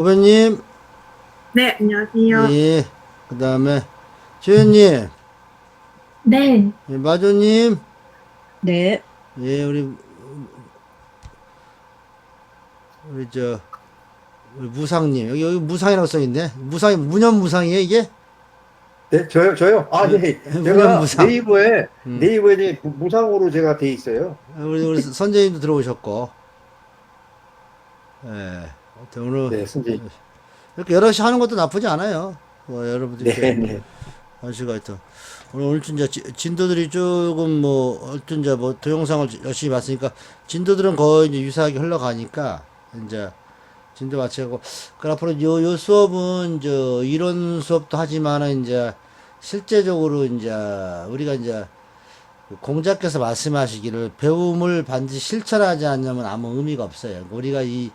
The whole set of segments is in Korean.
후배님, 네, 안녕하세요. 예, 그 다음에, 주연님, 네, 예, 마조님, 네, 예, 우리 우리 무상님, 여기 무상이라고 써있네. 문현무상이에요, 이게? 네, 저요? 아, 예, 네. 제가 문현무상. 음, 네이버에 이제 무상으로 제가 돼 있어요. 우리 선생님도 들어오셨고, 예, 하여튼 오늘, 네, 선생님. 이렇게 여럿이 하는 것도 나쁘지 않아요. 뭐, 여러분들 네, 이렇게 네. 하시고 하여튼. 오늘 진짜 진도들이 조금 뭐, 하여튼 이제 뭐, 동영상을 열심히 봤으니까, 진도들은 거의 이제 유사하게 흘러가니까, 이제, 진도 마치고 그 앞으로 요 수업은 저 이론 수업도 하지만은 이제 실제적으로 이제 우리가 이제 그 공자께서 말씀하시기를 배움을 반드시 실천하지 않으면 아무 의미가 없어요. 우리가 이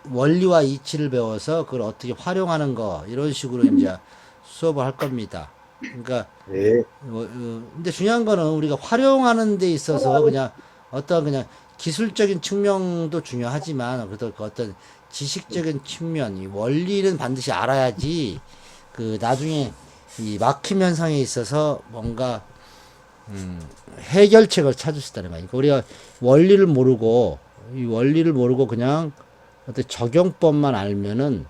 원리와 이치를 배워서 그걸 어떻게 활용하는 거 이런 식으로 이제 수업을 할 겁니다. 그러니까 네, 근데 중요한 거는 우리가 활용하는 데 있어서 그냥 어떤 그냥 기술적인 측면도 중요하지만 그래도 그 어떤 지식적인 측면, 이 원리는 반드시 알아야지 그 나중에 이 막힘 현상에 있어서 뭔가 해결책을 찾을 수 있다는 거예요. 그러니까 우리가 원리를 모르고 이 원리를 모르고 그냥 어떤 적용법만 알면은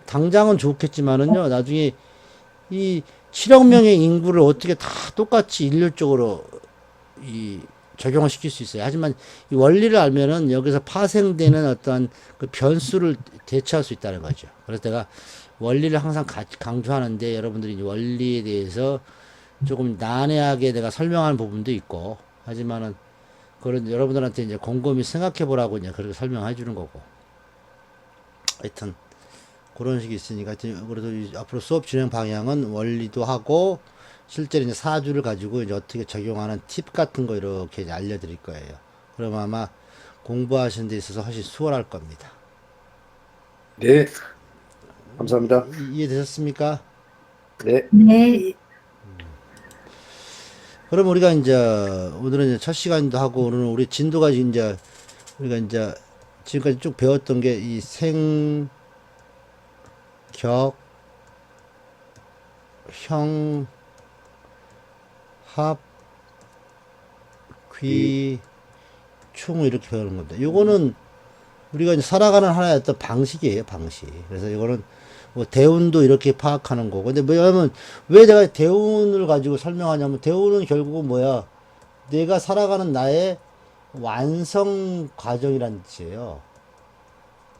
당장은 좋겠지만은요 나중에 이 7억 명의 인구를 어떻게 다 똑같이 일률적으로 이 적용을 시킬 수 있어요. 하지만 이 원리를 알면은 여기서 파생되는 어떤 그 변수를 대처할 수 있다는 거죠. 그래서 내가 원리를 항상 강조하는데 여러분들이 이제 원리에 대해서 조금 난해하게 내가 설명하는 부분도 있고 하지만은 그런 여러분들한테 이제 곰곰이 생각해 보라고 이제 그렇게 설명해 주는 거고 하여튼 그런 식이 있으니까 하여튼 그래도 앞으로 수업 진행 방향은 원리도 하고 실제로 이제 사주를 가지고 이제 어떻게 적용하는 팁 같은 거 이렇게 이제 알려드릴 거예요. 그러면 아마 공부하시는 데 있어서 훨씬 수월할 겁니다. 네. 감사합니다. 이해되셨습니까? 네, 네, 그럼 우리가 이제 오늘은 이제 첫 시간도 하고 오늘은 우리 진도가 이제 우리가 이제 지금까지 쭉 배웠던 게 이 생, 격, 형, 합, 이, 귀, 충 이렇게 배우는 겁니다. 요거는 우리가 이제 살아가는 하나의 어떤 방식이에요, 방식. 그래서 이거는 뭐 대운도 이렇게 파악하는 거고. 근데 왜냐면 왜 내가 대운을 가지고 설명하냐면 대운은 결국은 뭐야? 내가 살아가는 나의 완성 과정이란 뜻이에요.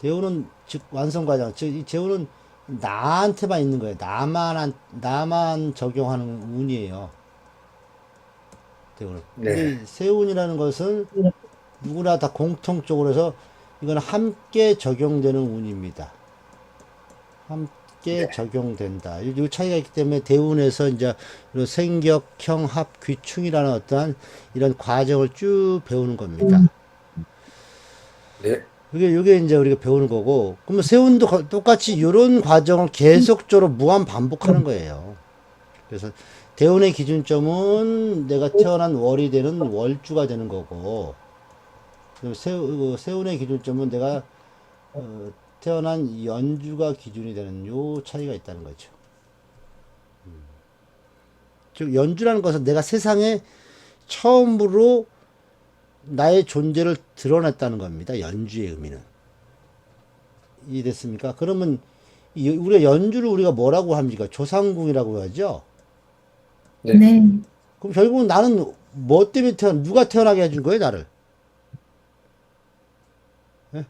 대운은 즉 완성 과정. 즉 이 재운은 나한테만 있는 거예요. 나만 적용하는 운이에요. 대운은. 근데 네, 이 세운이라는 것은 누구나 다 공통적으로 해서 이건 함께 적용되는 운입니다. 함께 적용된다. 이 차이가 있기 때문에 대운에서 이제 이런 생격, 형, 합, 귀충이라는 어떠한 이런 과정을 쭉 배우는 겁니다. 네, 이게 이제 우리가 배우는 거고, 그러면 세운도 똑같이 이런 과정을 계속적으로 무한 반복하는 거예요. 그래서 대운의 기준점은 내가 태어난 월이 되는 월주가 되는 거고, 세운의 기준점은 내가 태어난 연주가 기준이 되는 요 차이가 있다는 거죠. 즉 연주라는 것은 내가 세상에 처음으로 나의 존재를 드러냈다는 겁니다. 연주의 의미는. 이해됐습니까? 그러면 우리가 연주를 우리가 뭐라고 합니까? 조상궁이라고 하죠. 네. 네. 그럼 결국은 나는 뭐 때문에 누가 태어나게 해준 거예요, 나를? 예?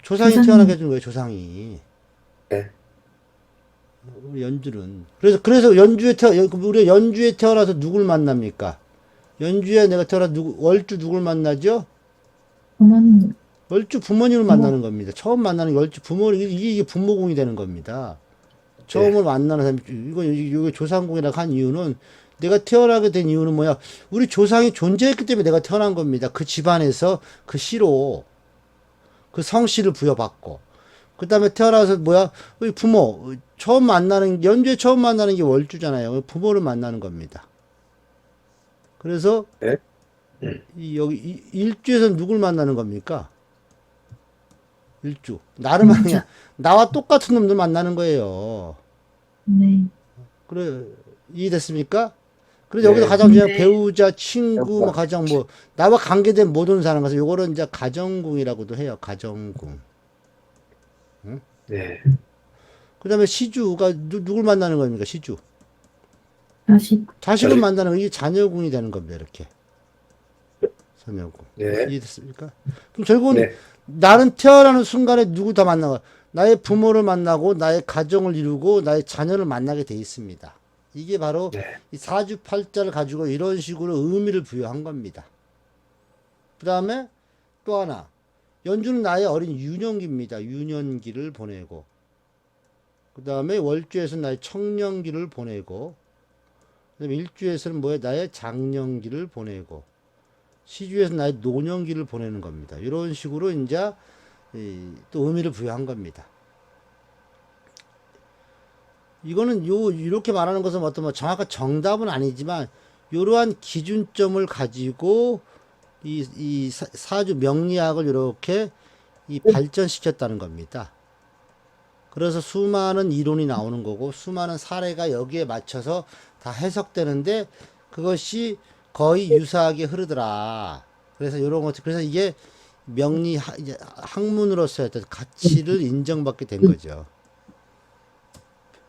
조상이 태어나게 조상, 해준 거예요, 조상이. 네. 우리 연주는. 그래서 우리가 연주에 태어나서 누굴 만납니까? 연주에 내가 태어나서 월주 누굴 만나죠? 부모님, 월주 부모님을 부모, 만나는 겁니다. 처음 만나는 게 월주 부모님, 이게 부모공이 되는 겁니다. 네. 처음으로 만나는 사람, 이게 조상공이라고 한 이유는 내가 태어나게 된 이유는 뭐야? 우리 조상이 존재했기 때문에 내가 태어난 겁니다. 그 집안에서 그 씨로 그 성씨를 부여받고 그 다음에 태어나서 뭐야? 우리 부모 연주에 처음 만나는 게 월주잖아요. 부모를 만나는 겁니다. 그래서 네. 여기 일주에서 누굴 만나는 겁니까? 일주. 나를 만나, 나와 똑같은 놈들 만나는 거예요. 네. 그래, 이해됐습니까? 그래서 네. 여기서 가장 중요한 네. 배우자, 친구, 뭐 가정, 뭐, 나와 관계된 모든 사람, 그래서 요거를 이제 가정궁이라고도 해요. 가정궁. 네. 그 다음에 시주가 누굴 만나는 겁니까? 시주. 다시. 자식을 만나는 거, 이게 자녀궁이 되는 겁니다. 이렇게. 자녀궁. 네. 이해됐습니까? 그럼 결국은 네. 나는 태어나는 순간에 누구 다 만나고, 나의 부모를 만나고, 나의 가정을 이루고, 나의 자녀를 만나게 돼 있습니다. 이게 바로 네. 이 사주팔자를 가지고 이런 식으로 의미를 부여한 겁니다. 그 다음에 또 하나. 연주는 나의 어린 유년기입니다. 유년기를 보내고. 그 다음에 월주에서는 나의 청년기를 보내고. 그 다음에 일주에서는 뭐야? 나의 장년기를 보내고. 시주에서 나의 노년기를 보내는 겁니다. 이런 식으로 이제 또 의미를 부여한 겁니다. 이거는 이렇게 말하는 것은 어떤 뭐 정확한 정답은 아니지만 이러한 기준점을 가지고 이 사주 명리학을 이렇게 발전시켰다는 겁니다. 그래서 수많은 이론이 나오는 거고 수많은 사례가 여기에 맞춰서 다 해석되는데 그것이 거의 유사하게 흐르더라. 그래서 이런 것, 그래서 이게 명리 이제 학문으로서의 어떤 가치를 인정받게 된 거죠.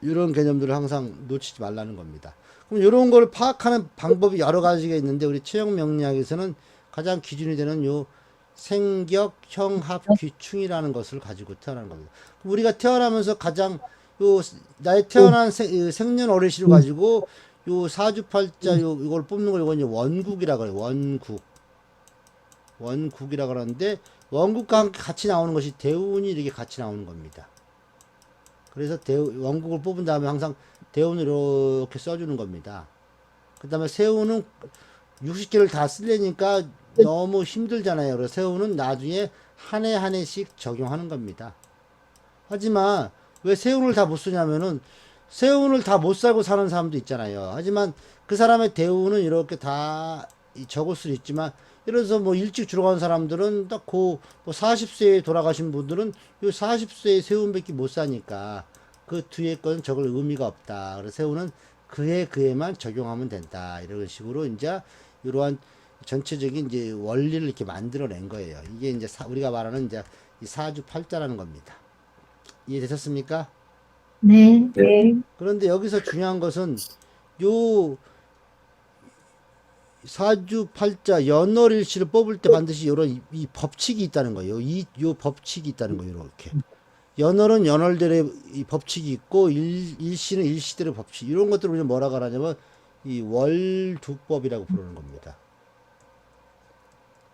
이런 개념들을 항상 놓치지 말라는 겁니다. 그럼 이런 걸 파악하는 방법이 여러 가지가 있는데 우리 체형 명리학에서는 가장 기준이 되는 요 생격, 형합, 귀충이라는 것을 가지고 태어나는 겁니다. 우리가 태어나면서 가장 요 나의 태어난 생년월일시를 가지고 요 사주팔자 이걸 뽑는 걸 이건 이제 원국이라 그래요. 원국이라 그러는데 원국과 함께 같이 나오는 것이 대운이 이렇게 같이 나오는 겁니다. 그래서 원국을 뽑은 다음에 항상 대운을 이렇게 써주는 겁니다. 그 다음에 세운은 60개를 다 쓰려니까 너무 힘들잖아요. 그래서 세운은 나중에 한 해 한 해씩 적용하는 겁니다. 하지만 왜 세운을 다 못 쓰냐면은 세운을 다 못 살고 사는 사람도 있잖아요. 하지만 그 사람의 대운은 이렇게 다 적을 수 있지만 예를 들어서 뭐 일찍 들어간 사람들은 딱 그 뭐 40세에 돌아가신 분들은 요 40세에 세운밖에 못 사니까 그 뒤에 건 적을 의미가 없다. 그래서 세운은 그해만 적용하면 된다. 이런 식으로 이제 이러한 전체적인 이제 원리를 이렇게 만들어낸 거예요. 이게 이제 우리가 말하는 이제 이 사주팔자라는 겁니다. 이해되셨습니까? 네. 네. 그런데 여기서 중요한 것은 요 사주팔자 연월일시를 뽑을 때 반드시 이런 이 법칙이 있다는 거예요. 요 법칙이 있다는 거예요. 이렇게 연월은 연월대로의 이 법칙이 있고 일시는 일시대로의 법칙. 이런 것들을 우리는 뭐라고 하냐면 이 월두법이라고 부르는 겁니다.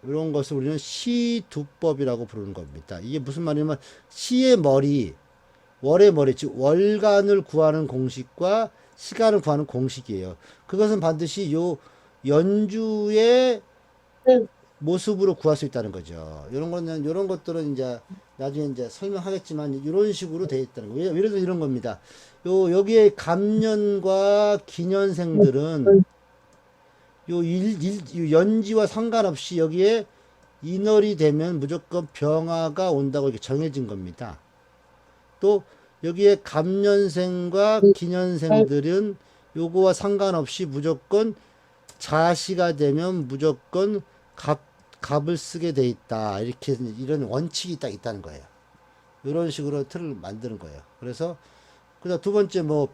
이런 것을 우리는 시두법이라고 부르는 겁니다. 이게 무슨 말이냐면 시의 머리, 월의 머리, 즉 월간을 구하는 공식과 시간을 구하는 공식이에요. 그것은 반드시 요 연주의 모습으로 구할 수 있다는 거죠. 이런 것들은 이제 나중에 이제 설명하겠지만 이런 식으로 되어 있다는 거예요. 예를 들어 이런 겁니다. 여기에 갑년과 기년생들은 요 연지와 상관없이 여기에 인월이 되면 무조건 병화가 온다고 이렇게 정해진 겁니다. 또 여기에 갑년생과 기년생들은 요거와 상관없이 무조건 자시가 되면 무조건 갑을 쓰게 돼 있다. 이렇게 이런 원칙이 딱 있다는 거예요. 이런 식으로 틀을 만드는 거예요. 그래서 두 번째 뭐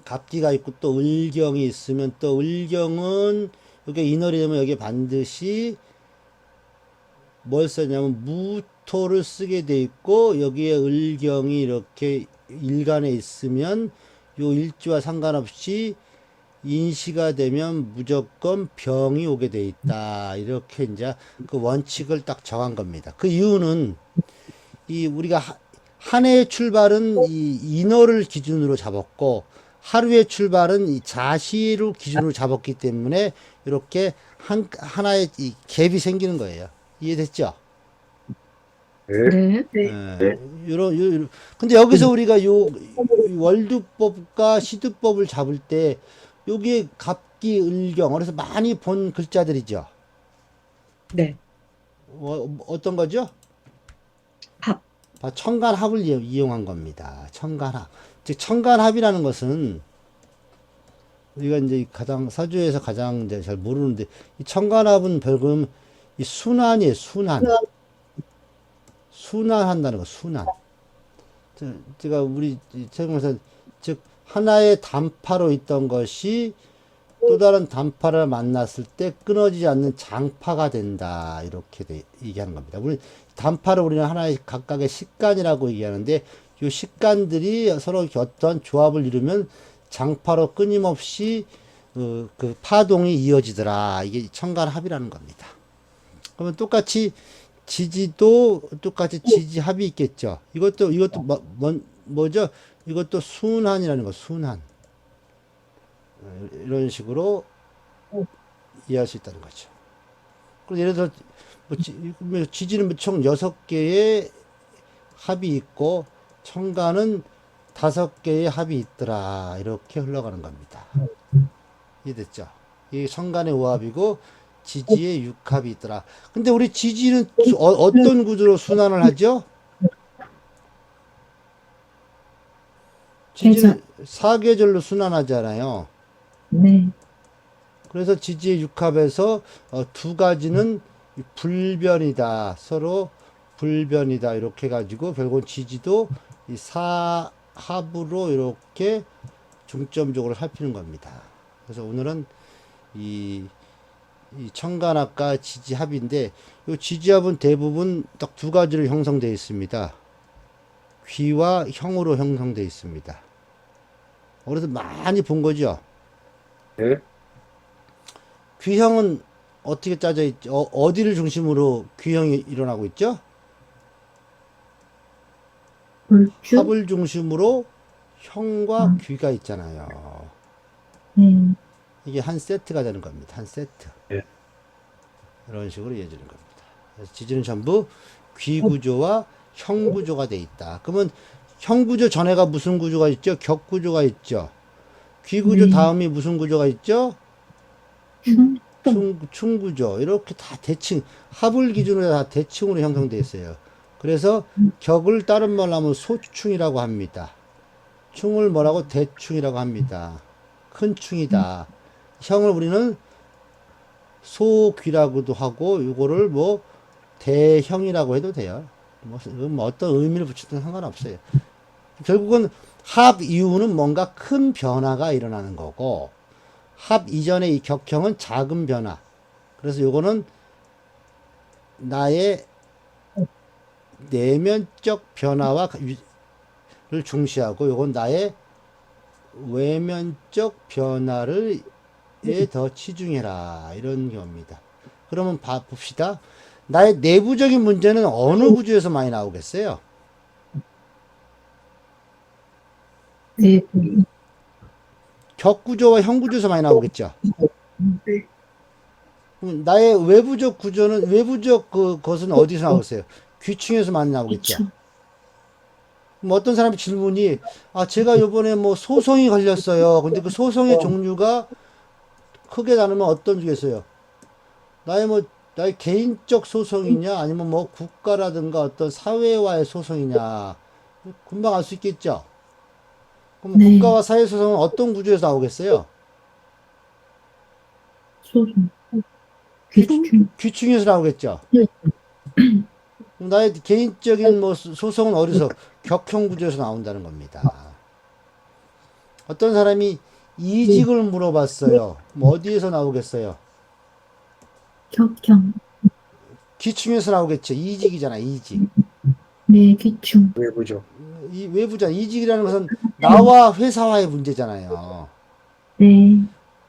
갑기가 있고 또 을경이 있으면 또 을경은 여기 인월이 되면 여기 반드시 뭘 쓰냐면 무토를 쓰게 돼 있고 여기에 을경이 이렇게 일간에 있으면 요 일지와 상관없이 인시가 되면 무조건 병이 오게 돼 있다. 이렇게 이제 그 원칙을 딱 정한 겁니다. 그 이유는 우리가 한 해의 출발은 이 인월을 기준으로 잡았고 하루의 출발은 이 자시를 기준으로 잡았기 때문에 이렇게 하나의 이 갭이 생기는 거예요. 이해됐죠? 네. 네. 근데 여기서 우리가 요 월두법과 시두법을 잡을 때 여기에 갑기 을경 그래서 많이 본 글자들이죠. 네. 어떤 거죠? 청간합을 이용한 겁니다. 청간합. 즉 청간합이라는 것은 우리가 이제 가장 사주에서 가장 이제 잘 모르는데 이 청간합은 결국은 이 순환이에요. 순환한다는 거. 순환. 제가 우리 책에서 즉 하나의 단파로 있던 것이 또 다른 단파를 만났을 때 끊어지지 않는 장파가 된다. 이렇게 얘기하는 겁니다. 우리 단파를 우리는 하나의 각각의 식간이라고 얘기하는데 이 식간들이 서로 어떤 조합을 이루면 장파로 끊임없이 그 파동이 이어지더라. 이게 청간합이라는 겁니다. 그러면 똑같이 지지도 똑같이 지지합이 있겠죠. 이것도 뭐죠? 이것도 순환이라는 거. 순환. 이런 식으로 이해할 수 있다는 거죠. 그리고 예를 들어 지지는 총 6개의 합이 있고 청간은 5개의 합이 있더라. 이렇게 흘러가는 겁니다. 이해됐죠? 이게 청간의 5합이고 지지의 6합이 있더라. 근데 우리 지지는 어떤 구조로 순환을 하죠? 지지는 사계절로 순환하잖아요. 네. 그래서 지지의 6합에서 두 가지는 불변이다. 서로 불변이다. 이렇게 가지고 결국은 지지도 이 사합으로 이렇게 중점적으로 살피는 겁니다. 그래서 오늘은 이 청간합과 지지합인데 이 지지합은 대부분 딱 두 가지로 형성되어 있습니다. 귀와 형으로 형성되어 있습니다. 그래서 많이 본 거죠. 네. 귀형은 어떻게 짜져 있죠? 어디를 중심으로 귀형이 일어나고 있죠? 불주? 합을 중심으로 형과 귀가 있잖아요. 네. 이게 한 세트가 되는 겁니다. 한 세트. 네. 이런 식으로 이어지는 겁니다. 그래서 지지는 전부 귀 구조와 형 구조가 돼 있다. 그러면 형 구조 전에가 무슨 구조가 있죠? 격 구조가 있죠. 귀 구조 네. 다음이 무슨 구조가 있죠? 충? 충구조. 이렇게 다 대칭, 합을 기준으로 다 대칭으로 형성되어 있어요. 그래서 격을 다른 말로 하면 소충이라고 합니다. 충을 뭐라고? 대충이라고 합니다. 큰 충이다. 형을 우리는 소귀라고도 하고, 요거를 뭐 대형이라고 해도 돼요. 뭐 어떤 의미를 붙이든 상관없어요. 결국은 합 이후는 뭔가 큰 변화가 일어나는 거고, 합 이전의 이 격형은 작은 변화. 그래서 요거는 나의 내면적 변화와 를 중시하고, 요건 나의 외면적 변화를 더 치중해라. 이런 겁니다. 그러면 봅시다. 나의 내부적인 문제는 어느 구조에서 많이 나오겠어요? 내부. 격구조와 형구조에서 많이 나오겠죠. 그럼 나의 외부적 구조는 외부적 것은 어디서 나오겠어요? 귀층에서 많이 나오겠죠. 귀층. 그럼 어떤 사람이 질문이 제가 요번에 뭐 소송이 걸렸어요. 근데 그 소송의 종류가 크게 나누면 어떤 중에서요? 나의 개인적 소송이냐 아니면 뭐 국가라든가 어떤 사회와의 소송이냐 금방 알 수 있겠죠. 그럼 네. 국가와 사회 소송은 어떤 구조에서 나오겠어요? 소송. 귀충. 귀층에서 나오겠죠. 네. 그럼 나의 개인적인 뭐 소송은 어디서? 격형 구조에서 나온다는 겁니다. 어떤 사람이 이직을 물어봤어요. 뭐 어디에서 나오겠어요? 격형. 귀층에서 나오겠죠. 이직이잖아, 이직. 네, 귀충. 외부죠. 이 외부자 이직이라는 것은 나와 회사와의 문제잖아요. 네.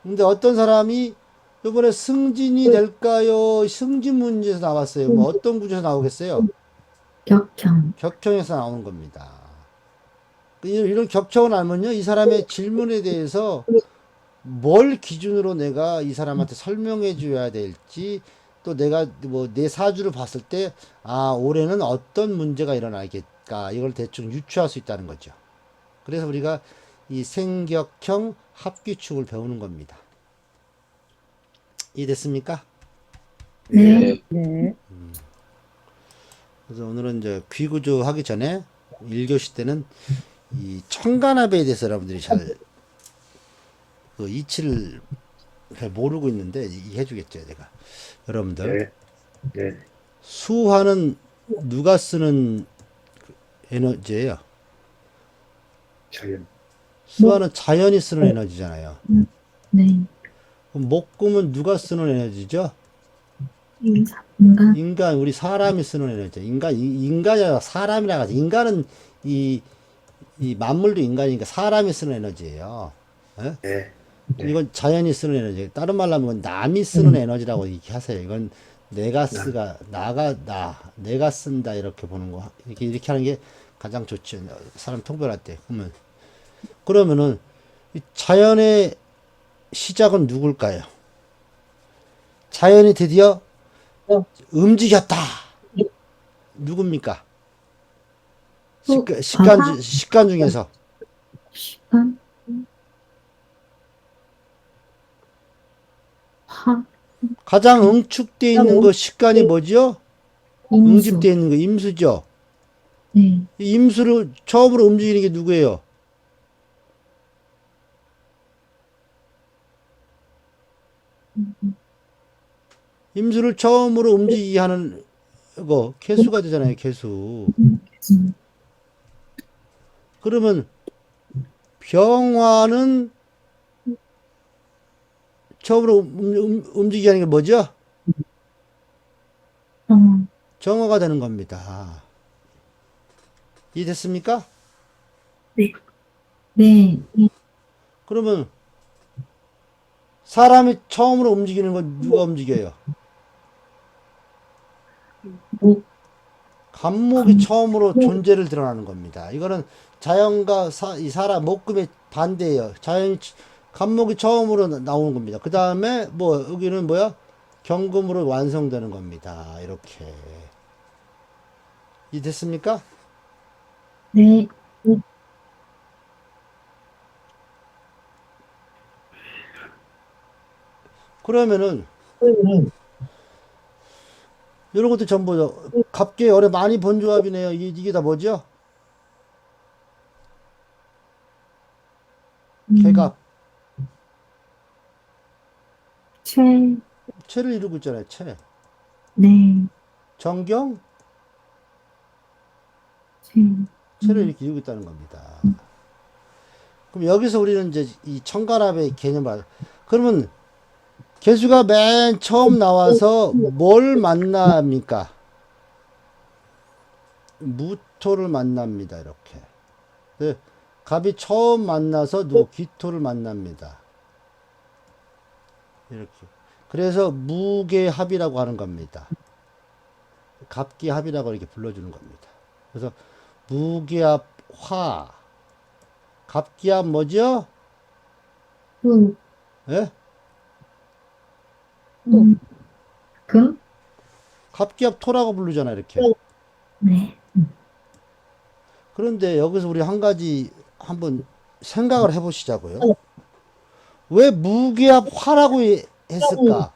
근데 어떤 사람이 이번에 승진이 될까요? 승진 문제에서 나왔어요. 뭐 어떤 구조에서 나오겠어요? 격형. 격형에서 나오는 겁니다. 이런 격형을 알면요, 이 사람의 질문에 대해서 뭘 기준으로 내가 이 사람한테 설명해 줘야 될지, 또 내가 뭐 내 사주를 봤을 때, 올해는 어떤 문제가 일어나겠까, 이걸 대충 유추할 수 있다는 거죠. 그래서 우리가 이 생격형 합기축을 배우는 겁니다. 이해됐습니까? 네. 네. 그래서 오늘은 이제 귀구조 하기 전에 1교시 때는 이 청간압에 대해서 여러분들이 잘 그 이치를 잘 모르고 있는데 이해해 주겠죠, 제가. 여러분들, 네, 네, 수화는 누가 쓰는 에너지예요? 자연, 수화는 자연이 쓰는 에너지잖아요. 네. 그럼 목금은 누가 쓰는 에너지죠? 인간. 인간, 우리 사람이 쓰는 에너지. 인간이 아니라 사람이라 하지. 인간은 이, 이 만물도 인간이니까 사람이 쓰는 에너지예요. 예? 네, 네, 이건 자연이 쓰는 에너지. 다른 말로 하면 남이 쓰는 에너지라고 얘기 하세요. 이건 내가 쓰가, 내가 쓴다. 이렇게 보는 거. 이렇게 하는 게 가장 좋죠. 사람 통별할 때. 그러면은, 이 자연의 시작은 누굴까요? 자연이 드디어 움직였다. 누굽니까? 식간 중에서. 시간. 화. 가장 응축되어 있는 거 식간이 뭐죠? 임수. 응집되어 있는 거 임수죠. 네. 이 임수를 처음으로 움직이는 게 누구예요? 임수를 처음으로 움직이게 하는 거 개수가 되잖아요. 개수. 그러면 병화는 처음으로 움직이게 하는 게 뭐죠? 정화가 되는 겁니다. 이해됐습니까? 네. 네. 그러면 사람이 처음으로 움직이는 건 누가 움직여요? 목. 간목이 처음으로 존재를 드러나는 겁니다. 이거는 자연과 이 사람 목금의 반대예요. 간목이 처음으로 나오는 겁니다. 그 다음에 뭐 여기는 뭐야? 경금으로 완성되는 겁니다. 이렇게 이해됐습니까? 네. 그러면은 이런 것도 전부 갑계 열에 많이 본 조합이네요. 이게 다 뭐죠? 개갑. 채. 채를 이루고 있잖아요. 채. 네. 정경. 채. 채를 이렇게 이루고 있다는 겁니다. 그럼 여기서 우리는 이제 이 청간압의 개념을 그러면 개수가 맨 처음 나와서 뭘 만납니까? 무토를 만납니다. 이렇게. 네, 갑이 처음 만나서 기토를 만납니다. 이렇게. 그래서 무계합이라고 하는 겁니다. 갑기합이라고 이렇게 불러주는 겁니다. 그래서 무계합 화. 갑기합 뭐죠? 후. 예? 금. 갑기합 토라고 부르잖아, 이렇게. 네. 그런데 여기서 우리 한 가지 한번 생각을 해보시자고요. 왜 무기압 화라고 했을까?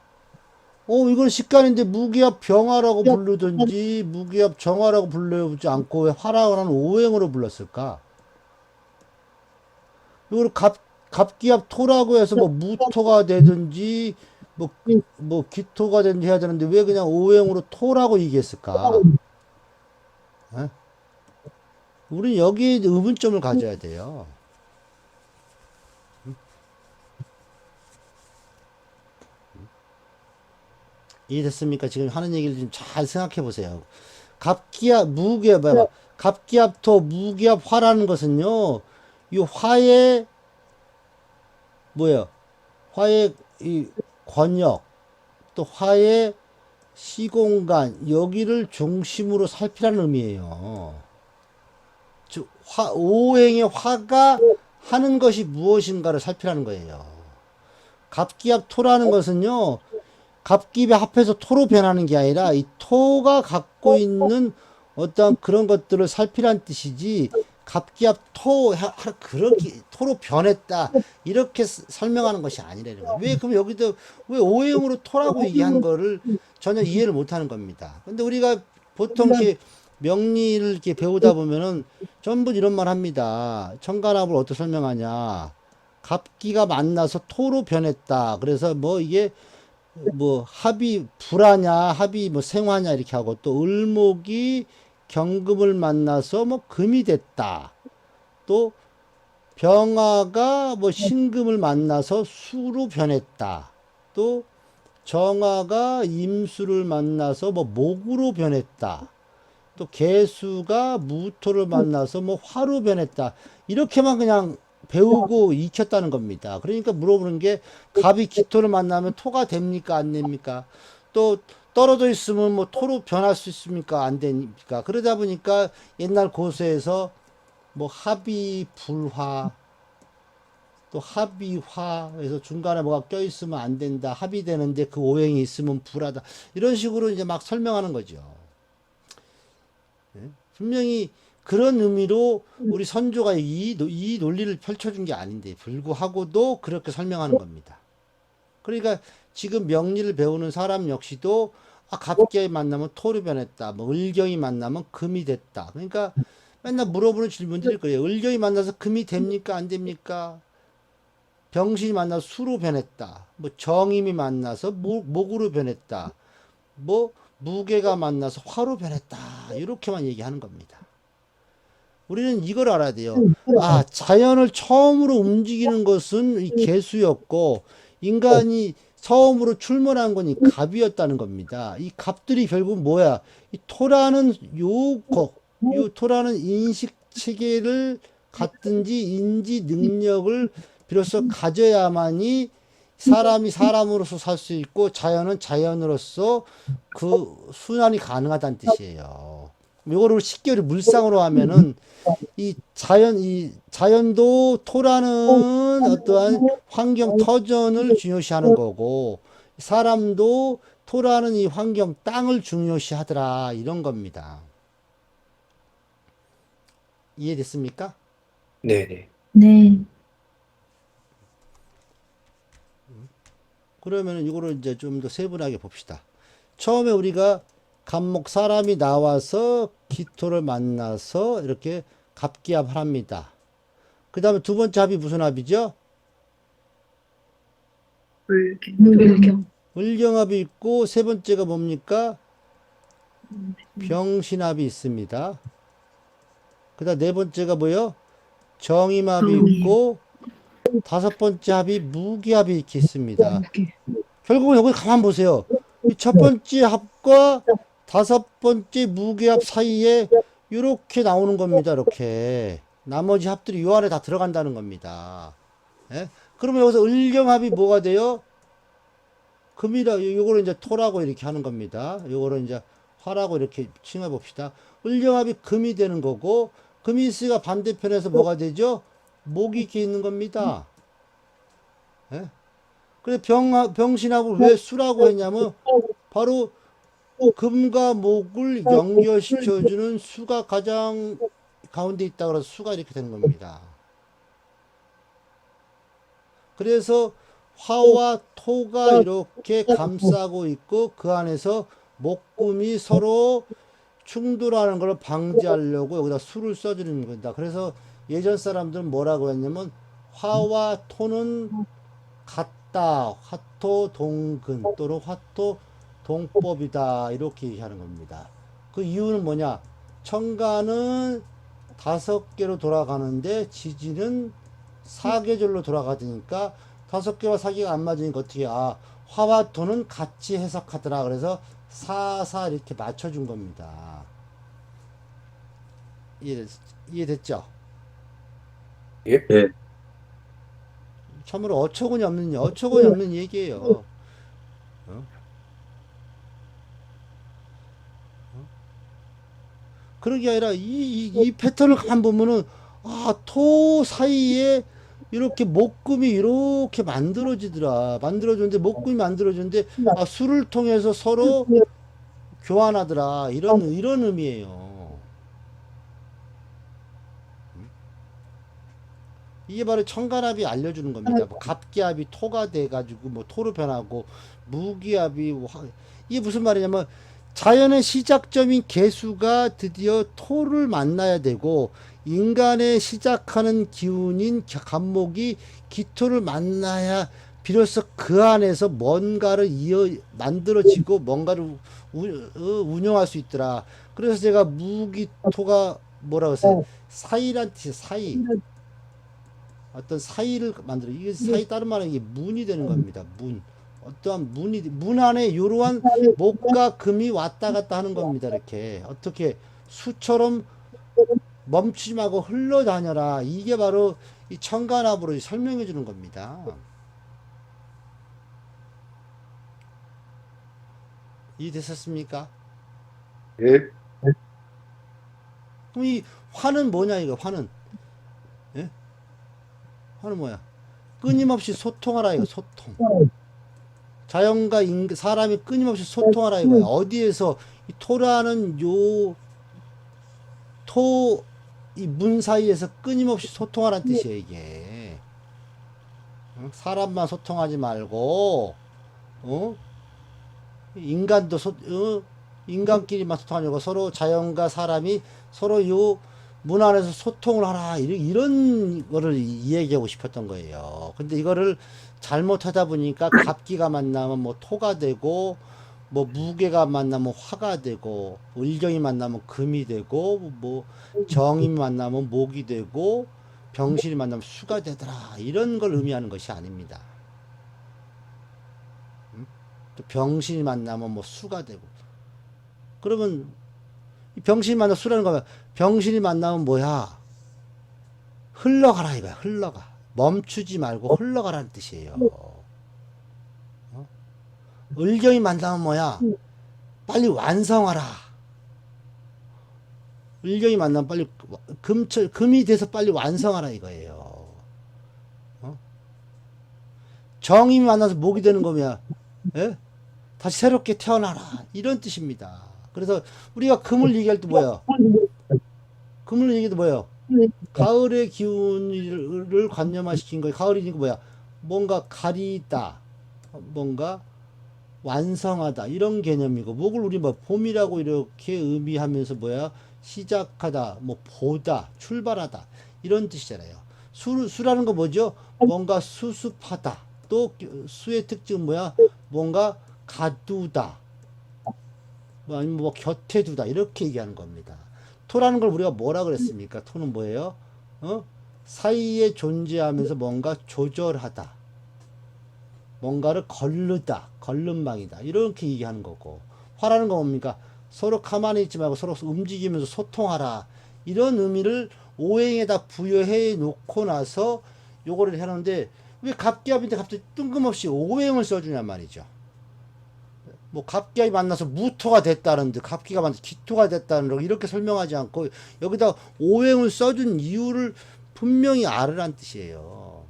이건 식간인데 무기압 병화라고 부르든지 무기압 정화라고 부르지 않고 왜 화라고 하는 오행으로 불렀을까? 이걸 갑기압 토라고 해서 뭐 무토가 되든지 뭐 기토가 되든지 해야 되는데 왜 그냥 오행으로 토라고 얘기했을까? 에? 우린 여기에 의문점을 가져야 돼요. 이해됐습니까? 지금 하는 얘기를 좀 잘 생각해 보세요. 갑기압토, 무기압, 화라는 것은요, 이 화의, 화의 이 권역, 또 화의 시공간, 여기를 중심으로 살피라는 의미예요. 즉, 오행의 화가 하는 것이 무엇인가를 살피라는 거예요. 갑기압토라는 것은요, 갑기에 합해서 토로 변하는 게 아니라 이 토가 갖고 있는 어떤 그런 것들을 살피란 뜻이지 갑기압 그렇게 토로 변했다 이렇게 설명하는 것이 아니라는 거예요. 왜 그럼 여기도 왜 오행으로 토라고 얘기한 거를 전혀 이해를 못하는 겁니다. 근데 우리가 보통 이렇게 명리를 이렇게 배우다 보면은 전부 이런 말 합니다. 천간합을 어떻게 설명하냐. 갑기가 만나서 토로 변했다. 그래서 뭐 이게 뭐 합이 불하냐, 합이 뭐 생화냐 이렇게 하고 또 을목이 경금을 만나서 뭐 금이 됐다. 또 병화가 뭐 신금을 만나서 수로 변했다. 또 정화가 임수를 만나서 뭐 목으로 변했다. 또 개수가 무토를 만나서 뭐 화로 변했다. 이렇게만 그냥 배우고 익혔다는 겁니다. 그러니까 물어보는 게 갑이 기토를 만나면 토가 됩니까? 안 됩니까? 또 떨어져 있으면 뭐 토로 변할 수 있습니까? 안 됩니까? 그러다 보니까 옛날 고서에서 뭐 합이 불화, 또 합의화, 그래서 중간에 뭐가 껴있으면 안 된다. 합이 되는데 그 오행이 있으면 불하다. 이런 식으로 이제 막 설명하는 거죠. 예? 분명히 그런 의미로 우리 선조가 이 논리를 펼쳐준 게 아닌데 불구하고도 그렇게 설명하는 겁니다. 그러니까 지금 명리를 배우는 사람 역시도 갑자기 만나면 토로 변했다. 뭐 을경이 만나면 금이 됐다. 그러니까 맨날 물어보는 질문들이 그래요. 을경이 만나서 금이 됩니까? 안 됩니까? 병신이 만나서 수로 변했다. 뭐 정임이 만나서 목으로 변했다. 뭐 무게가 만나서 화로 변했다. 이렇게만 얘기하는 겁니다. 우리는 이걸 알아야 돼요. 자연을 처음으로 움직이는 것은 이 개수였고 인간이 처음으로 출몰한 건 이 갑이었다는 겁니다. 이 갑들이 결국 뭐야? 이 토라는 요 토라는 인식 체계를 갖든지 인지 능력을 비로소 가져야만이 사람이 사람으로서 살 수 있고 자연은 자연으로서 그 순환이 가능하다는 뜻이에요. 이거를 쉽게 우리 물상으로 하면은 이 자연도 토라는 어떠한 환경 터전을 중요시하는 거고 사람도 토라는 이 환경 땅을 중요시하더라 이런 겁니다. 이해됐습니까? 네네. 네. 그러면 이거를 이제 좀 더 세분하게 봅시다. 처음에 우리가 갑목 사람이 나와서 기토를 만나서 이렇게 갑기합을 합니다. 그 다음에 두 번째 합이 무슨 합이죠? 물경. 을경합이 있고 세 번째가 뭡니까? 병신합이 있습니다. 그 다음 네 번째가 뭐요? 정임합이 있고 다섯 번째 합이 무기합이 이렇게 있습니다. 결국은 여기 가만 보세요. 이 첫 번째 합과 다섯 번째 무기합 사이에 이렇게 나오는 겁니다. 이렇게 나머지 합들이 요 안에 다 들어간다는 겁니다. 예? 그러면 여기서 을경합이 뭐가 돼요? 금이라 요거를 이제 토라고 이렇게 하는 겁니다. 요거를 이제 화라고 이렇게 칭해 봅시다. 을경합이 금이 되는 거고 금이 있으니까 반대편에서 뭐가 되죠? 목이 이렇게 있는 겁니다. 예? 그래서 병신합을 왜 수라고 했냐면 바로 금과 목을 연결시켜주는 수가 가장 가운데 있다 그래서 수가 이렇게 되는 겁니다. 그래서 화와 토가 이렇게 감싸고 있고 그 안에서 목금이 서로 충돌하는 걸 방지하려고 여기다 수를 써주는 겁니다. 그래서 예전 사람들은 뭐라고 했냐면 화와 토는 같다. 화토 동근 또는 화토 동법이다. 이렇게 얘기하는 겁니다. 그 이유는 뭐냐? 천간은 5개로 돌아가는데 지지는 4계절로 돌아가니까 5개와 4개가 안 맞으니까 어떻게 화와 토는 같이 해석하더라. 그래서 4 이렇게 맞춰준 겁니다. 이해됐죠? 예? 예. 참으로 어처구니 없는 얘기예요. 어? 그런 게 아니라 이 패턴을 가만 보면은 토 사이에 이렇게 목금이 이렇게 만들어지는데 목금이 만들어지는데 수를 통해서 서로 교환하더라 이런 의미예요. 이게 바로 천간합이 알려주는 겁니다. 뭐 갑기합이 토가 돼가지고 뭐 토로 변하고 무기합이 이게 무슨 말이냐면 자연의 시작점인 개수가 드디어 토를 만나야 되고 인간의 시작하는 기운인 간목이 기토를 만나야 비로소 그 안에서 뭔가를 만들어지고 뭔가를 운영할 수 있더라. 그래서 제가 무기토가 뭐라고 했어요? 사이란 뜻이 사이. 어떤 사이를 만들어. 이게 사이 다른 말은 이게 문이 되는 겁니다. 문. 어떠한 문 안에 이러한 목과 금이 왔다 갔다 하는 겁니다. 이렇게 어떻게 수처럼 멈추지 말고 흘러다녀라. 이게 바로 이 천간합으로 설명해 주는 겁니다. 이해되셨습니까? 예. 그럼 이 화는 뭐냐 이거 화는 예? 화는 뭐야? 끊임없이 소통하라 이거 소통. 자연과 사람이 끊임없이 소통하라 이거야. 어디에서 이 토라는 이 문 사이에서 끊임없이 소통하라는 뜻이에요 이게. 사람만 소통하지 말고 인간도 인간끼리만 소통하려고 서로 자연과 사람이 서로 요 문 안에서 소통을 하라 이런 거를 이야기하고 싶었던 거예요. 근데 이거를 잘못하다 보니까 갑기가 만나면 뭐 토가 되고 뭐 무게가 만나면 화가 되고 을경이 만나면 금이 되고 뭐 정이 만나면 목이 되고 병신이 만나면 수가 되더라 이런 걸 의미하는 것이 아닙니다. 또 병신이 만나면 뭐 수가 되고 그러면 이 병신이 만나 수라는 거면 병신이 만나면 뭐야? 흘러가라 이거야. 흘러가. 멈추지 말고 흘러가라는 뜻이에요. 을경이 만나면 뭐야? 빨리 완성하라. 을경이 만나면 빨리 금이 돼서 빨리 완성하라 이거예요. 정이 만나서 목이 되는 거면 예? 다시 새롭게 태어나라 이런 뜻입니다. 그래서 우리가 금을 얘기할 때 뭐예요? 금을 얘기할 때 뭐예요? 가을의 기운을 관념화시킨 거예요. 가을이니까 뭐야? 뭔가 가리다, 뭔가 완성하다 이런 개념이고 목을 우리 뭐 봄이라고 이렇게 의미하면서 뭐야? 시작하다, 뭐 보다, 출발하다 이런 뜻이잖아요. 수라는 거 뭐죠? 뭔가 수습하다. 또 수의 특징은 뭐야? 뭔가 가두다. 뭐 아니면 뭐 곁에 두다 이렇게 얘기하는 겁니다. 토라는 걸 우리가 뭐라 그랬습니까? 토는 뭐예요? 사이에 존재하면서 뭔가 조절하다. 뭔가를 걸르다. 걸름망이다. 이렇게 얘기하는 거고. 화라는 건 뭡니까? 서로 가만히 있지 말고 서로 움직이면서 소통하라. 이런 의미를 오행에다 부여해 놓고 나서 요거를 해놓는데 왜 갑기합인데 갑자기 뜬금없이 오행을 써주냔 말이죠. 뭐 갑기가 만나서 무토가 됐다는 듯 갑기가 만나서 기토가 됐다는 듯 이렇게 설명하지 않고 여기다 오행을 써준 이유를 분명히 알으란 뜻이에요.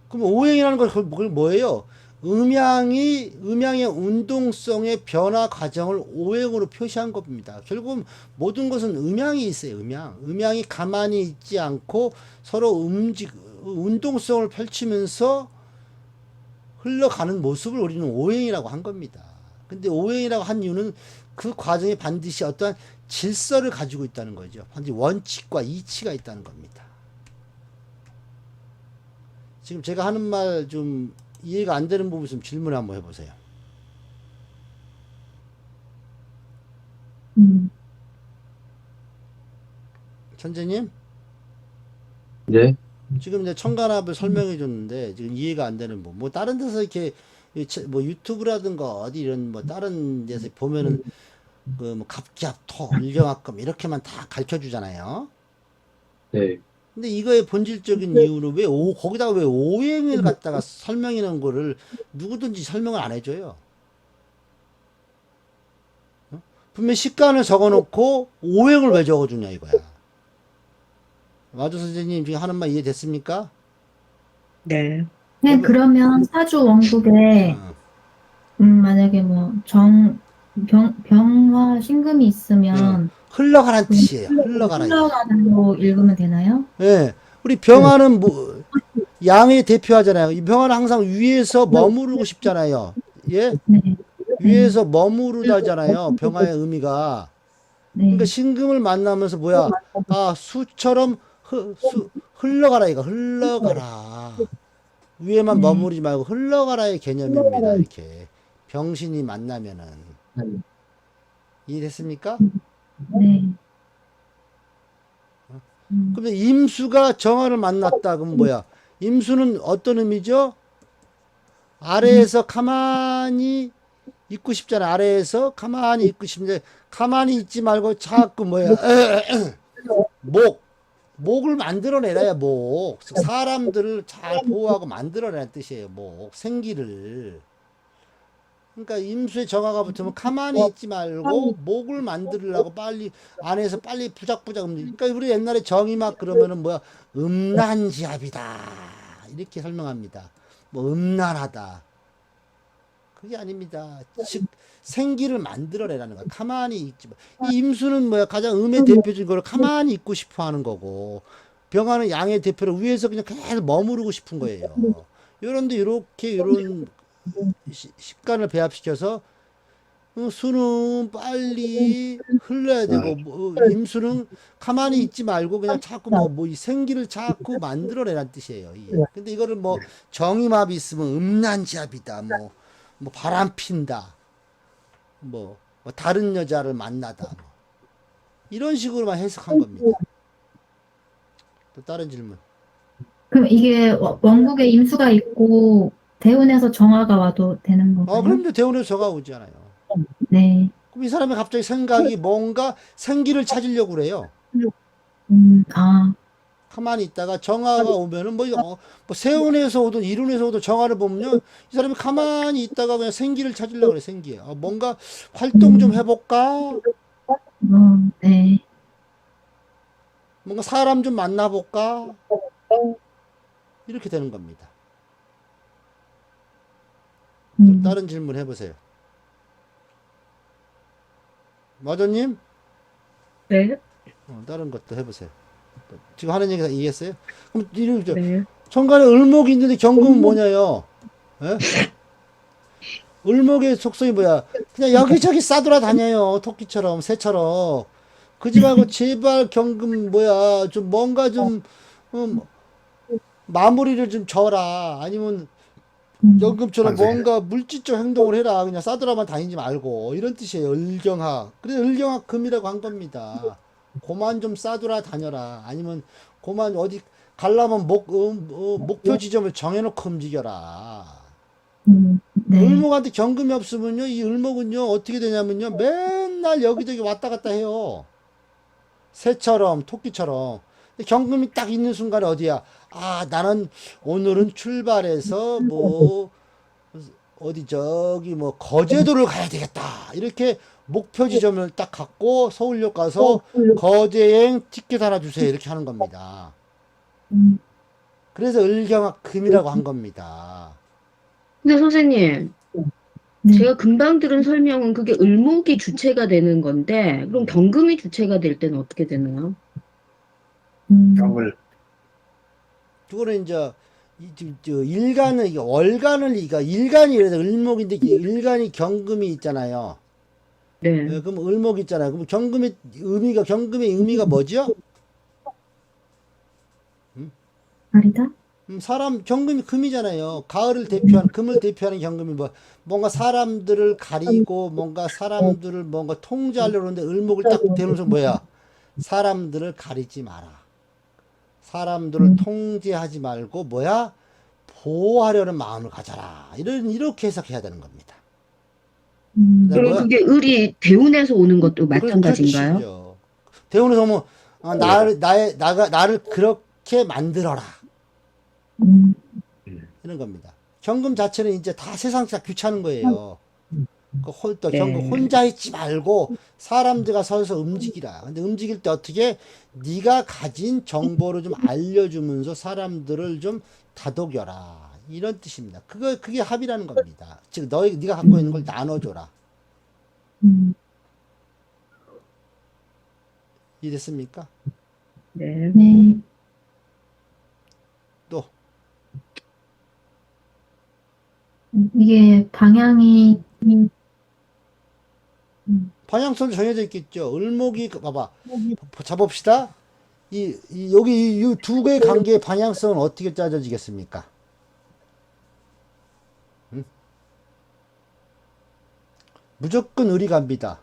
그럼 오행이라는 건 뭐예요? 음양의 운동성의 변화 과정을 오행으로 표시한 겁니다. 결국은 모든 것은 음양이 있어요. 음양이 가만히 있지 않고 서로 운동성을 펼치면서 흘러가는 모습을 우리는 오행이라고 한 겁니다. 근데 오행이라고 한 이유는 그 과정에 반드시 어떠한 질서를 가지고 있다는 거죠. 반드시 원칙과 이치가 있다는 겁니다. 지금 제가 하는 말 좀 이해가 안 되는 부분 있으면 질문 한번 해보세요. 천재님? 네. 지금 이제 천간합을 설명해 줬는데 지금 이해가 안 되는 부분. 뭐 다른 데서 이렇게 뭐 유튜브라든가 어디 이런 뭐 다른 데서 보면은 그 뭐 갑기합, 토, 일경합금 이렇게만 다 가르쳐 주잖아요. 네. 근데 이거의 본질적인 이유는 거기다가 왜 오행을 갖다가 설명해 놓은 거를 누구든지 설명을 안 해줘요. 분명 식간을 적어 놓고 오행을 왜 적어 주냐 이거야. 마주 선생님 지금 하는 말 이해됐습니까? 네. 네, 그러면 사주 원국에 만약에 뭐 병화 신금이 있으면 흘러가란 뜻이에요. 흘러가라. 흘러가다로 읽으면 되나요? 예. 우리 병화는 뭐 양의 대표하잖아요. 이 병화는 항상 위에서 머무르고 싶잖아요. 예? 네. 위에서 머무르다잖아요. 병화의 의미가. 네. 그러니까 신금을 만나면서 뭐야? 아, 수처럼 흘러가라 이거. 흘러가라. 위에만 네. 머무르지 말고 흘러가라의 개념입니다. 이렇게. 병신이 만나면은. 이해됐습니까? 네. 그럼 임수가 정화를 만났다. 그럼 뭐야? 임수는 어떤 의미죠? 아래에서 가만히 있고 싶잖아. 아래에서 가만히 있고 싶은데 가만히 있지 말고 자꾸 뭐야? 목을 만들어내라야 목. 사람들을 잘 보호하고 만들어내는 뜻이에요. 목 생기를. 그러니까 임수에 정화가 붙으면 가만히 있지 말고 목을 만들려고 빨리 안에서 빨리 부작부작 움직이. 그러니까 우리 옛날에 정이 막 그러면은 뭐야? 음란지압이다. 이렇게 설명합니다. 뭐 음란하다. 그게 아닙니다. 즉 생기를 만들어내라는 거야. 가만히 있지 마. 이 임수는 뭐야? 가장 음의 대표적인 걸 가만히 있고 싶어 하는 거고 병화는 양의 대표로 위에서 그냥 계속 머무르고 싶은 거예요. 요런데 이렇게 이런 식관을 배합시켜서 수는 빨리 흘러야 되고 임수는 가만히 있지 말고 그냥 자꾸 이 생기를 자꾸 만들어내란 뜻이에요. 이게. 근데 이거를 뭐 정임합이 있으면 음란지압이다. 뭐 바람 핀다. 뭐 다른 여자를 만나다. 뭐 이런 식으로만 해석한 겁니다. 또 다른 질문. 그럼 이게 원국에 임수가 있고 대운에서 정화가 와도 되는 건가요? 그럼요. 대운에서 저가 오지 않아요. 네. 그럼 이 사람이 갑자기 생각이 뭔가 생기를 찾으려고 그래요. 아, 가만히 있다가 정화가 오면은 뭐 세운에서 오든 이룬에서 오든 정화를 보면요. 이 사람이 가만히 있다가 그냥 생기를 찾으려고 그래, 생기. 뭔가 활동 좀 해볼까? 네. 뭔가 사람 좀 만나볼까? 이렇게 되는 겁니다. 또 다른 질문 해보세요. 마저님? 네. 다른 것도 해보세요. 지금 하는 얘기 다 이해했어요? 그럼 이렇게 네. 천간에 을목이 있는데 경금은 뭐냐요? 예? 을목의 속성이 뭐야? 그냥 여기저기 싸돌아 다녀요. 토끼처럼, 새처럼. 그지 말고 제발 경금 뭐야? 좀 뭔가 좀 마무리를 좀 져라. 아니면 연금처럼 뭔가 물질적 행동을 해라. 그냥 싸돌아만 다니지 말고. 이런 뜻이에요. 을경학. 그래서 을경학 금이라고 한 겁니다. 고만 좀 싸돌아 다녀라. 아니면 고만 어디 가려면 목표 지점을 정해놓고 움직여라. 네. 을목한테 경금이 없으면요, 이 을목은요, 어떻게 되냐면요, 맨날 여기저기 왔다 갔다 해요. 새처럼, 토끼처럼. 경금이 딱 있는 순간에 어디야? 아, 나는 오늘은 출발해서 어디 저기 거제도를 가야 되겠다. 이렇게 목표 지점을 딱 갖고 서울역 가서 거제행 티켓 하나 주세요. 이렇게 하는 겁니다. 그래서 을경학 금이라고 한 겁니다. 근데 선생님, 네. 제가 금방 들은 설명은 그게 을목이 주체가 되는 건데, 그럼 경금이 주체가 될 때는 어떻게 되나요? 경을 그거는 이제 일간을 월간을 일간이 그래서 을목인데 일간이 경금이 있잖아요. 네. 예, 그럼 을목 있잖아요. 그럼 경금의 의미가 뭐죠? 아니다? 사람 경금이 금이잖아요. 가을을 대표하는 금을 대표하는 경금이 뭔가 사람들을 가리고 뭔가 사람들을 뭔가 통제하려고 하는데 을목을 딱 대면서 뭐야? 사람들을 가리지 마라. 사람들을 통제하지 말고 뭐야? 보호하려는 마음을 가져라. 이렇게 해석해야 되는 겁니다. 그다음 그럼 뭐야? 그게 을이 대운에서 오는 것도 마찬가지인가요? 그렇지요. 대운에서 오면 나를 그렇게 만들어라. 이런 겁니다. 경금 자체는 이제 다 세상 다 귀찮은 거예요. 또 경금 네. 혼자 있지 말고 사람들과 서서 움직이라. 근데 움직일 때 어떻게 네가 가진 정보를 좀 알려주면서 사람들을 좀 다독여라. 이런 뜻입니다. 그게 합이라는 겁니다. 즉 네가 갖고 있는 걸 나눠줘라. 이해됐습니까? 네. 네. 또 이게 방향이, 방향성도 정해져 있겠죠. 을목이 봐봐. 잡읍시다. 여기 이 두 개의 관계의 방향성은 어떻게 짜져지겠습니까? 응? 무조건 을이 갑니다.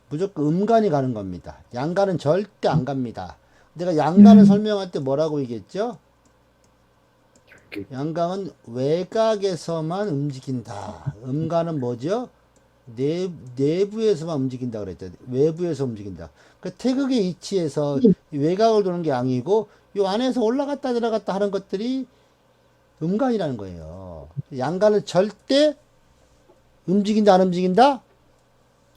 무조건 음간이 가는 겁니다. 양간은 절대 안 갑니다. 내가 양간을 설명할 때 뭐라고 얘기했죠? 양강은 외곽에서만 움직인다. 음간은 뭐죠? 내부에서만 움직인다 그랬죠. 외부에서 움직인다. 그 태극의 위치에서 외곽을 도는 게 양이고, 요 안에서 올라갔다 내려갔다 하는 것들이 음간이라는 거예요. 양간은 절대 움직인다, 안 움직인다?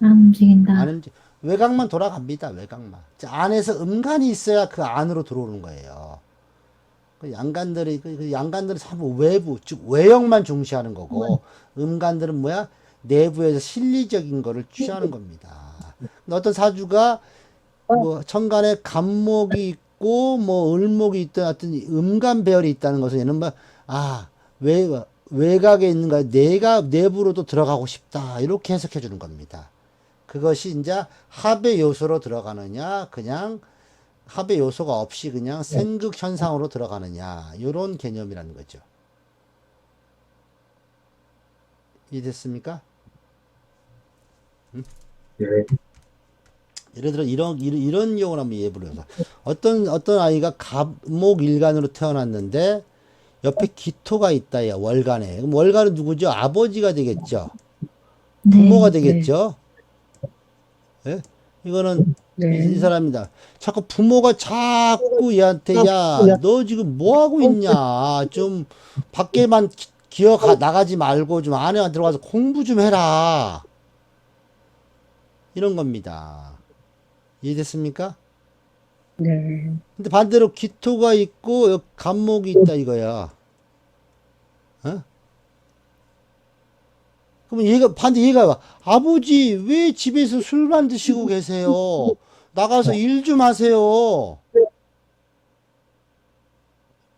안 움직인다. 안 움직, 외곽만 돌아갑니다. 외곽만. 자, 안에서 음간이 있어야 그 안으로 들어오는 거예요. 그 양간들은 전부 외부, 즉 외형만 중시하는 거고, 음간들은 뭐야? 내부에서 실리적인 거를 취하는 겁니다. 근데 어떤 사주가 뭐 천간에 간목이 있고 뭐 을목이 있던 어떤 음간 배열이 있다는 것은 얘는 뭐 외곽에 있는 거야. 내가 내부로도 들어가고 싶다. 이렇게 해석해 주는 겁니다. 그것이 이제 합의 요소로 들어가느냐, 그냥 합의 요소가 없이 그냥 생극 현상으로 들어가느냐, 이런 개념이라는 거죠. 이해됐습니까? 네. 예를 들어 이런 경우를 한번 예를 들어서 어떤 아이가 갑목일간으로 태어났는데 옆에 기토가 있다, 야 월간에. 그럼 월간은 누구죠? 아버지가 되겠죠. 부모가 네. 되겠죠. 예? 이거는 네. 이 사람이다. 자꾸 부모가 자꾸 얘한테, 야, 너 지금 뭐 하고 있냐? 좀 밖에만 기어 나가지 말고 좀 안에 들어가서 공부 좀 해라. 이런 겁니다. 이해됐습니까? 네. 근데 반대로 기토가 있고 여기 간목이 있다 이거야. 어? 그러면 얘가 봐. 아버지 왜 집에서 술만 드시고 계세요? 나가서 일 좀 하세요.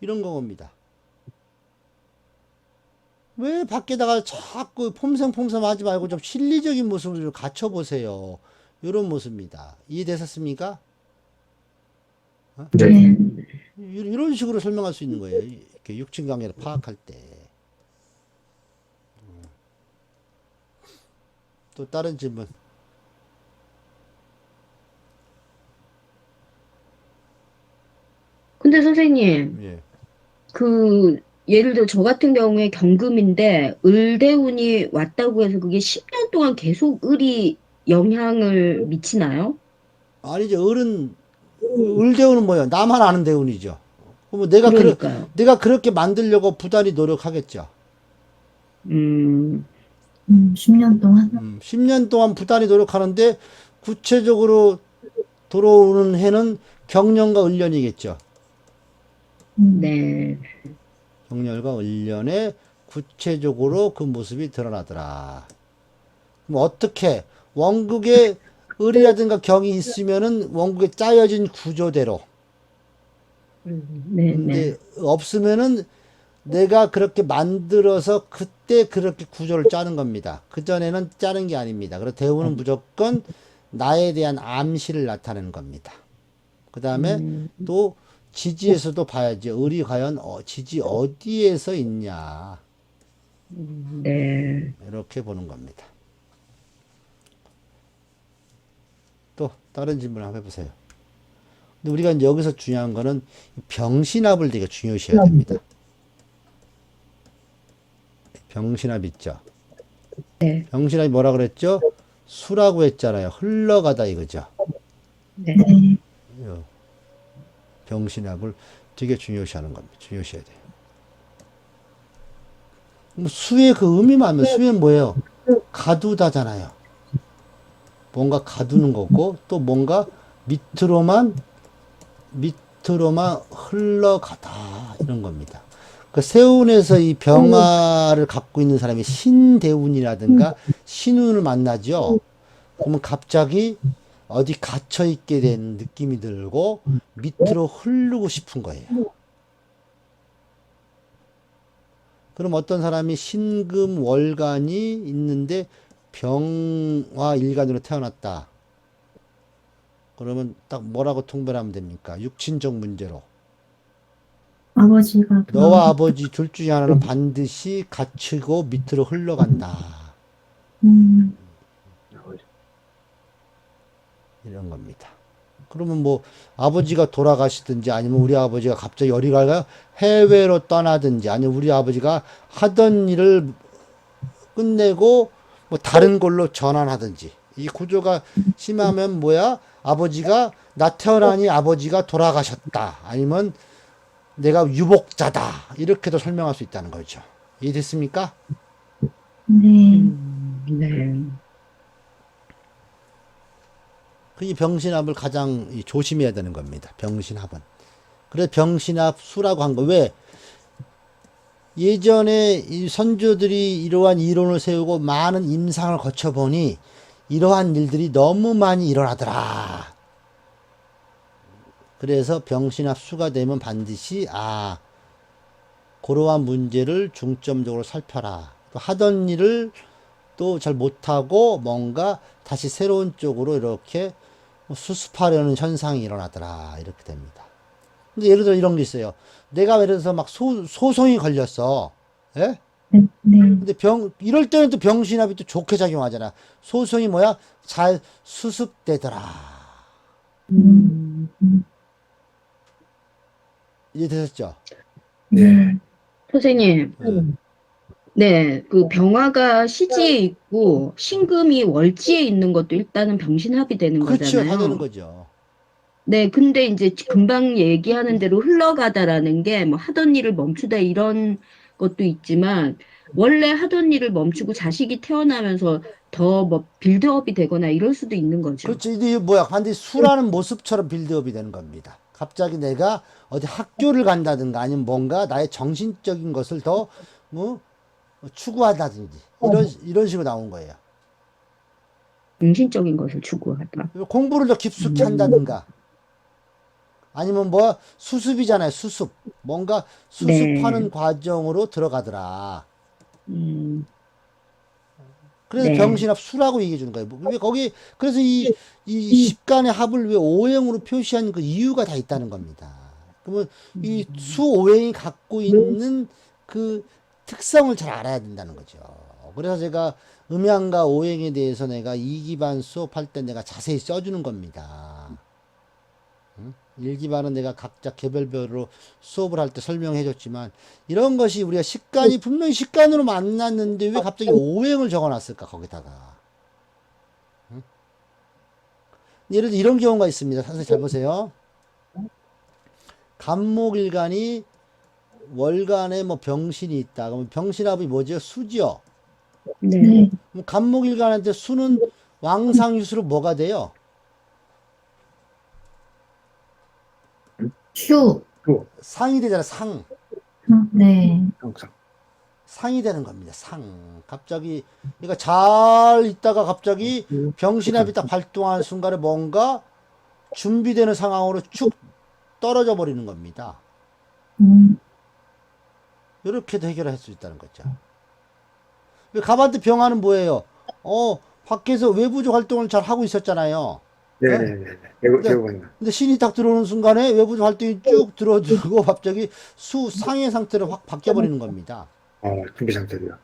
이런 겁니다. 왜 밖에다가 자꾸 폼생폼생 하지 말고 좀 실리적인 모습을 좀 갖춰보세요. 이런 모습입니다. 이해되셨습니까? 네. 이런 식으로 설명할 수 있는 거예요. 이렇게 육친 관계를 파악할 때. 또 다른 질문. 근데 선생님, 예. 예를 들어 저 같은 경우에 경금인데 을대운이 왔다고 해서 그게 10년 동안 계속 을이 영향을 미치나요? 아니죠. 을대운은 뭐예요? 나만 아는 대운이죠. 그러면 그러니까요. 내가 그렇게 만들려고 부단히 노력하겠죠. 음, 10년 동안. 10년 동안 부단히 노력하는데 구체적으로 들어오는 해는 경년과 을년이겠죠. 네. 경년과 을년에 구체적으로 그 모습이 드러나더라. 그럼 어떻게 원국에 을이라든가 경이 있으면은 원국에 짜여진 구조대로. 네, 근데 네. 없으면은 내가 그렇게 만들어서 그때 그렇게 구조를 짜는 겁니다. 그전에는 짜는 게 아닙니다. 그래서 대우는 무조건 나에 대한 암시를 나타내는 겁니다. 그 다음에 또 지지에서도 봐야지. 을이 과연 지지 어디에서 있냐. 네. 이렇게 보는 겁니다. 또 다른 질문 한번 해보세요. 근데 우리가 이제 여기서 중요한 거는 병신합을 되게 중요시해야 됩니다. 병신합 있죠. 네. 병신합이 뭐라 그랬죠? 수라고 했잖아요. 흘러가다 이거죠. 네. 네. 병신합을 되게 중요시하는 겁니다. 중요시해야 돼요. 수의 그 의미만 하면 수는 뭐예요? 가두다잖아요. 뭔가 가두는 거고 또 뭔가 밑으로만 흘러가다 이런 겁니다. 그 세운에서 이 병화를 갖고 있는 사람이 신대운이라든가 신운을 만나죠. 그러면 갑자기 어디 갇혀 있게 된 느낌이 들고 밑으로 흐르고 싶은 거예요. 그럼 어떤 사람이 신금월간이 있는데 병화 일간으로 태어났다. 그러면 딱 뭐라고 통보를 하면 됩니까? 육친적 문제로. 아버지가 너와 아버지 둘 중에 하나는 반드시 갇히고 밑으로 흘러간다. 음, 이런 겁니다. 그러면 뭐 아버지가 돌아가시든지 아니면 우리 아버지가 갑자기 어디가 해외로 떠나든지 아니면 우리 아버지가 하던 일을 끝내고 뭐 다른 걸로 전환하든지 이 구조가 심하면 뭐야? 아버지가 나 태어나니 아버지가 돌아가셨다. 아니면 내가 유복자다. 이렇게도 설명할 수 있다는 거죠. 이해됐습니까? 네. 네. 이 병신합을 가장 조심해야 되는 겁니다. 병신합은. 그래서 병신합 수라고 한 거. 왜? 예전에 이 선조들이 이러한 이론을 세우고 많은 임상을 거쳐보니 이러한 일들이 너무 많이 일어나더라. 그래서 병신합 수가 되면 반드시 그러한 문제를 중점적으로 살펴라. 또 하던 일을 또 잘 못하고 뭔가 다시 새로운 쪽으로 이렇게 수습하려는 현상이 일어나더라. 이렇게 됩니다. 근데 예를 들어 이런 게 있어요. 내가 예를 들어서 막 소송이 걸렸어. 예? 네. 네. 근데 이럴 때는 또 병신합이 또 좋게 작용하잖아. 소송이 뭐야? 잘 수습되더라. 음. 이해되셨죠? 네. 선생님, 네, 그 병화가 시지에 있고 신금이 월지에 있는 것도 일단은 병신합이 되는 그렇죠. 다 되는 거잖아요. 거죠. 네, 근데 이제 금방 얘기하는 대로 흘러가다라는 게 뭐 하던 일을 멈추다 이런 것도 있지만 원래 하던 일을 멈추고 자식이 태어나면서 더 뭐 빌드업이 되거나 이럴 수도 있는 거죠. 그렇죠. 이게 뭐야? 반드시 수라는 모습처럼 빌드업이 되는 겁니다. 갑자기 내가 어디 학교를 간다든가 아니면 뭔가 나의 정신적인 것을 더 추구한다든지 이런 식으로 나온 거예요. 정신적인 것을 추구하다. 공부를 더 깊숙이 한다든가 아니면 뭐 수습이잖아요. 수습. 뭔가 수습하는 네, 과정으로 들어가더라. 음, 그래서 네, 병신합 수라고 얘기해 주는 거예요. 왜 거기 그래서 이 십간의 합을 왜 오행으로 표시한 그 이유가 다 있다는 겁니다. 그러면 이 수오행이 갖고 있는 그 특성을 잘 알아야 된다는 거죠. 그래서 제가 음양과 오행에 대해서 내가 2기반 수업할 때 내가 자세히 써주는 겁니다. 1기반은 내가 각자 개별별로 수업을 할 때 설명해 줬지만 이런 것이 우리가 식간이 분명히 식간으로 만났는데 왜 갑자기 오행을 적어 놨을까 거기다가. 예를 들어 이런 경우가 있습니다. 선생님 잘 보세요. 간목일간이 월간에 뭐 병신이 있다. 그러면 병신합이 뭐죠? 수죠. 네, 네. 그럼 간목일간한테 수는 왕상유수로 뭐가 돼요? 휴. 상이 되잖아. 상. 네. 항상. 상이 되는 겁니다. 상. 갑자기, 그러니까 잘 있다가 갑자기 병신합이 딱 발동하는 순간에 뭔가 준비되는 상황으로 쭉 떨어져 버리는 겁니다. 이렇게도 해결할 수 있다는 거죠. 가반대 병화는 뭐예요? 밖에서 외부적 활동을 잘 하고 있었잖아요. 네네네. 배우고 근데 신이 딱 들어오는 순간에 외부적 활동이 쭉 들어들고 갑자기 수상의 상태로 확 바뀌어버리는 겁니다. 준비 상태로요.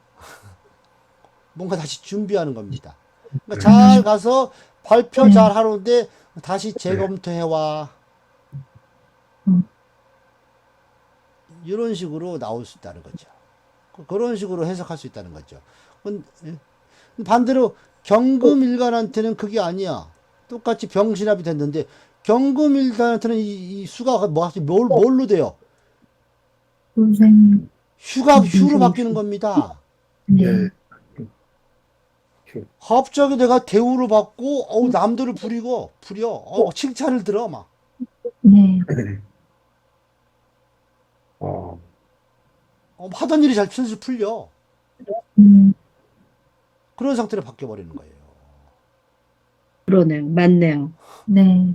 뭔가 다시 준비하는 겁니다. 그러니까 잘 가서 발표 잘 하는데 다시 재검토해와. 이런 식으로 나올 수 있다는 거죠. 그런 식으로 해석할 수 있다는 거죠. 반대로 경금일간한테는 그게 아니야. 똑같이 병신합이 됐는데 경금일간한테는 이 수가 뭘로 돼요? 고생. 휴로 바뀌는 겁니다. 네. 네. 갑자기 내가 대우를 받고 남들을 부려 칭찬을 들어 막 네. 하던 일이 잘 슬슬 풀려. 그런 상태로 바뀌어 버리는 거예요. 그러네요. 맞네요. 네.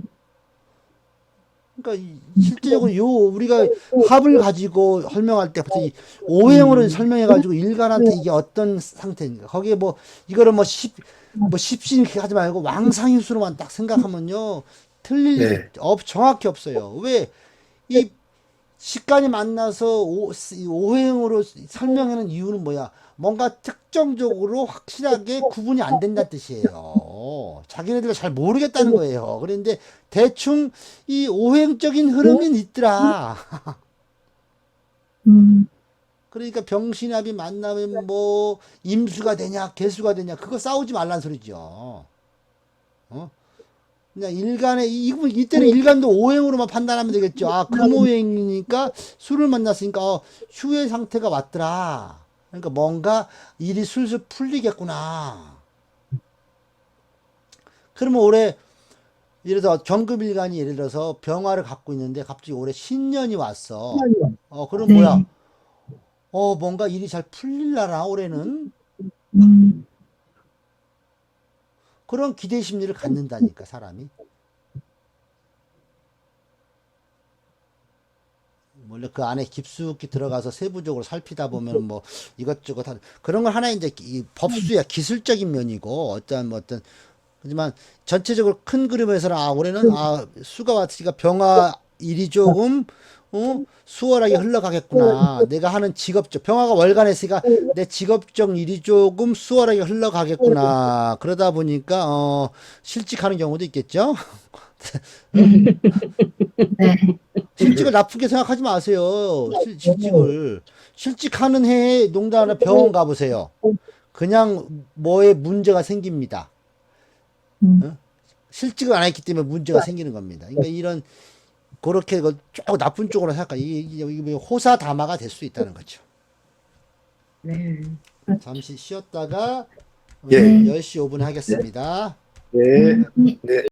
그러니까 실제적으로 우리가 합을 가지고 설명할 때 이 오행으로 설명해 가지고 일간한테 이게 어떤 상태인가. 거기에 뭐 이거를 십신 이렇게 하지 말고 왕상인수로만 딱 생각하면요. 틀릴 일이 네. 정확히 없어요. 왜? 이 식간이 만나서 오행으로 설명하는 이유는 뭐야? 뭔가 특정적으로 확실하게 구분이 안 된다는 뜻이에요. 자기네들 잘 모르겠다는 거예요. 그런데 대충 이 오행적인 흐름이 있더라. 그러니까 병신합이 만나면 뭐 임수가 되냐 개수가 되냐 그거 싸우지 말란 소리죠. 어? 그냥 이때는 일간도 오행으로만 판단하면 되겠죠. 아, 금오행이니까 술을 만났으니까 휴의 상태가 왔더라. 그러니까 뭔가 일이 술술 풀리겠구나. 그러면 올해 예를 들어 정금일간이 예를 들어서 병화를 갖고 있는데 갑자기 올해 신년이 왔어. 그럼 네. 뭐야? 뭔가 일이 잘 풀릴라나 올해는? 그런 기대 심리를 갖는다니까 사람이. 원래 그 안에 깊숙이 들어가서 세부적으로 살피다 보면 뭐 이것저것 그런 건 하나의 이제 이 법수야 기술적인 면이고 어떤 하지만 전체적으로 큰 그림에서는 올해는 수가 왔으니까 병화 일이 조금 수월하게 흘러가겠구나. 내가 하는 직업적 병화가 월간했으니까 내 직업적 일이 조금 수월하게 흘러가겠구나. 그러다 보니까 실직하는 경우도 있겠죠. 네. 실직을 나쁘게 생각하지 마세요. 실직하는 해에 농담하나 병원 가보세요. 그냥 뭐에 문제가 생깁니다. 실직을 안 했기 때문에 문제가 생기는 겁니다. 그러니까 이런 그렇게 쭉 나쁜 쪽으로 생각하 이게 호사다마가 될 수 있다는 거죠. 네. 잠시 쉬었다가 예. 10시 5분에 하겠습니다. 네. 네. 네.